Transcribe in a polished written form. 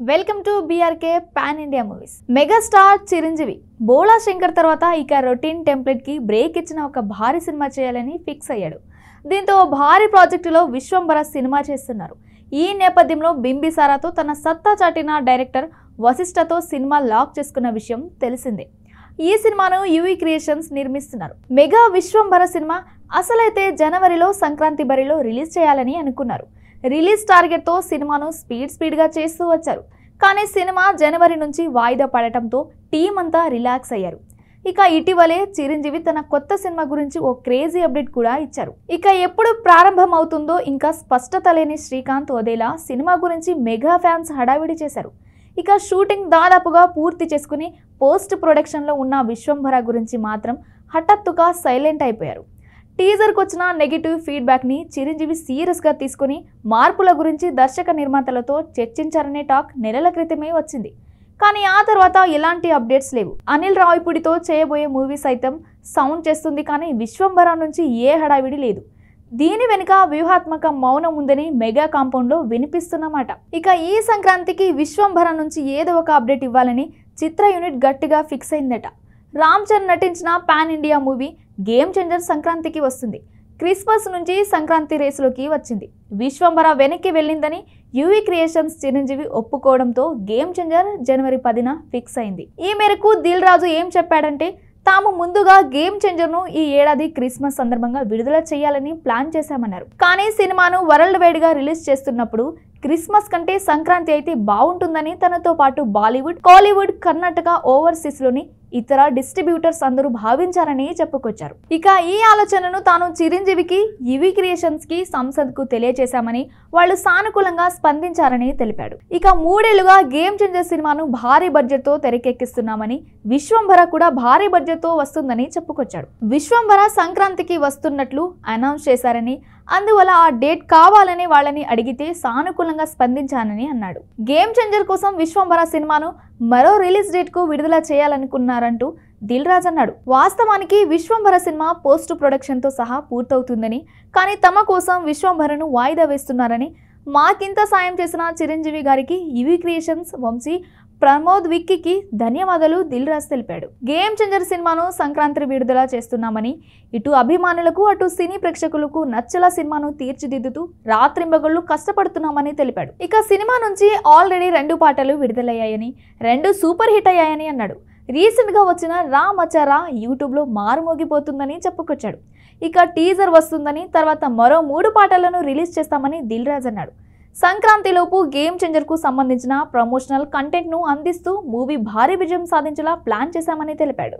Welcome to BRK pan India movies. Megastar Chiranjeevi Bhola Shankar తర్వాత ఇక routine template కి బ్రేక్ ఇచ్చిన ఒక భారీ సినిమా చేయాలని ఫిక్స్ అయ్యాడు. దీంతో భారీ ప్రాజెక్టులో విశ్వంబర సినిమా చేస్తున్నారు. ఈ నేపథ్యంలో బింబిసారాతో తన సత్తా చాటిన డైరెక్టర్ వశిష్ఠతో సినిమా లాక్ చేసుకున్న విషయం తెలిసిందే. ఈ సినిమాను యువి క్రియేషన్స్ నిర్మిస్తున్నారు. మెగా విశ్వంబర సినిమా అసలైతే జనవరిలో సంక్రాంతి బరిలో రిలీజ్ చేయాలని అనుకున్నారు. రిలీజ్ టార్గెట్ తో సినిమాను స్పీడ్ గా చేస్తూ వచ్చారు. కానీ సినిమా జనవరి నుంచి వాయిదా పడటంతో టీం అంతా రిలాక్స్ అయ్యారు. ఇక ఇటీవలే చిరంజీవి తన కొత్త సినిమా గురించి ఓ క్రేజీ అప్డేట్ కూడా ఇచ్చారు. ఇక ఎప్పుడు ప్రారంభం అవుతుందో ఇంకా స్పష్టత లేని శ్రీకాంత్ వదేలా సినిమా గురించి మెగా ఫ్యాన్స్ హడావిడి చేశారు. ఇక షూటింగ్ దాదాపుగా పూర్తి చేసుకుని పోస్ట్ ప్రొడక్షన్లో ఉన్న విశ్వంబర గురించి మాత్రం హఠాత్తుగా సైలెంట్ అయిపోయారు. టీజర్కి వచ్చిన నెగిటివ్ ఫీడ్బ్యాక్ని చిరంజీవి సీరియస్గా తీసుకుని మార్పుల గురించి దర్శక నిర్మాతలతో చర్చించారనే టాక్ నెలల క్రితమే వచ్చింది. కానీ ఆ తర్వాత ఎలాంటి అప్డేట్స్ లేవు. అనిల్ రావిపూడితో చేయబోయే మూవీ సైతం సౌండ్ చేస్తుంది, కానీ విశ్వంబర నుంచి ఏ హడావిడి లేదు. దీని వెనుక వ్యూహాత్మక మౌనం ఉందని మెగా కాంపౌండ్లో వినిపిస్తున్నమాట. ఇక ఈ సంక్రాంతికి విశ్వంబర నుంచి ఏదో ఒక అప్డేట్ ఇవ్వాలని చిత్ర యూనిట్ గట్టిగా ఫిక్స్ అయిందట. రామ్ చరణ్ నటించిన pan India movie game changer సంక్రాంతికి వస్తుంది. క్రిస్మస్ నుంచి సంక్రాంతి రేసులోకి వచ్చింది. విశ్వంబర వెనక్కి వెళ్ళిందని యువి క్రియేషన్స్ చిరంజీవి ఒప్పుకోవడంతో గేమ్ చేంజర్ జనవరి 10న ఫిక్స్ అయింది. ఈ మేరకు దిల్ రాజు ఏం చెప్పాడంటే, తాము ముందుగా గేమ్ చేంజర్ను ఈ ఏడాది క్రిస్మస్ సందర్భంగా విడుదల చేయాలని ప్లాన్ చేశామన్నారు. కానీ సినిమాను వరల్డ్ వైడ్ గా రిలీజ్ చేస్తున్నప్పుడు క్రిస్మస్ కంటే సంక్రాంతి అయితే బాగుంటుందని తనతో పాటు బాలీవుడ్, కాలీవుడ్, కర్ణాటక, ఓవర్సీస్ లోని ఇతర డిస్ట్రిబ్యూటర్స్ అందరూ భావించారని చెప్పుకొచ్చారు. ఇక ఈ ఆలోచనను తాను చిరంజీవికి, యువి క్రియేషన్స్ కి, సంసద్కు తెలియజేశామని వాళ్ళు సానుకూలంగా స్పందించారని తెలిపాడు. ఇక 3 ఏళ్లుగా గేమ్ చేంజర్ సినిమాను భారీ బడ్జెట్ తో తెరకెక్కిస్తున్నామని, విశ్వంబర కూడా భారీ బడ్జెట్ తో వస్తుందని చెప్పుకొచ్చాడు. విశ్వంబర సంక్రాంతికి వస్తున్నట్లు అనౌన్స్ చేశారని, అందువల్ల ఆ డేట్ కావాలని వాళ్ళని అడిగితే సానుకూలంగా స్పందించానని అన్నాడు. గేమ్ చేంజర్ కోసం విశ్వంబర సినిమాను మరో రిలీజ్ డేట్ కు విడుదల చేయాలనుకున్నారంటూ దిల్ రాజు అన్నాడు. వాస్తవానికి విశ్వంబర సినిమా పోస్ట్ ప్రొడక్షన్ తో సహా పూర్తవుతుందని, కానీ తమ కోసం విశ్వంబరను వాయిదా వేస్తున్నారని, మాకింత సాయం చేసిన చిరంజీవి గారికి, యువి క్రియేషన్స్, వంశీ, ప్రమోద్, విక్కీకి ధన్యవాదాలు దిల్ రాజు తెలిపాడు. గేమ్ చేంజర్ సినిమాను సంక్రాంతి విడుదల చేస్తున్నామని, ఇటు అభిమానులకు అటు సినీ ప్రేక్షకులకు నచ్చల సినిమాను తీర్చిదిద్దుతూ రాత్రింబగళ్ళు కష్టపడుతున్నామని తెలిపాడు. ఇక సినిమా నుంచి ఆల్రెడీ 2 పాటలు విడుదలయ్యాయని, 2 సూపర్ హిట్ అయ్యాయని అన్నాడు. రీసెంట్ గా వచ్చిన రా మచారా యూట్యూబ్ లో మారుమోగిపోతుందని చెప్పుకొచ్చాడు. ఇక టీజర్ వస్తుందని, తర్వాత మరో 3 పాటలను రిలీజ్ చేస్తామని దిల్ రాజు అన్నాడు. సంక్రాంతిలోపు గేమ్ చేంజర్ కు సంబంధించిన ప్రమోషనల్ కంటెంట్ ను అందిస్తూ మూవీ భారీ విజయం సాధించేలా ప్లాన్ చేశామని తెలిపాడు.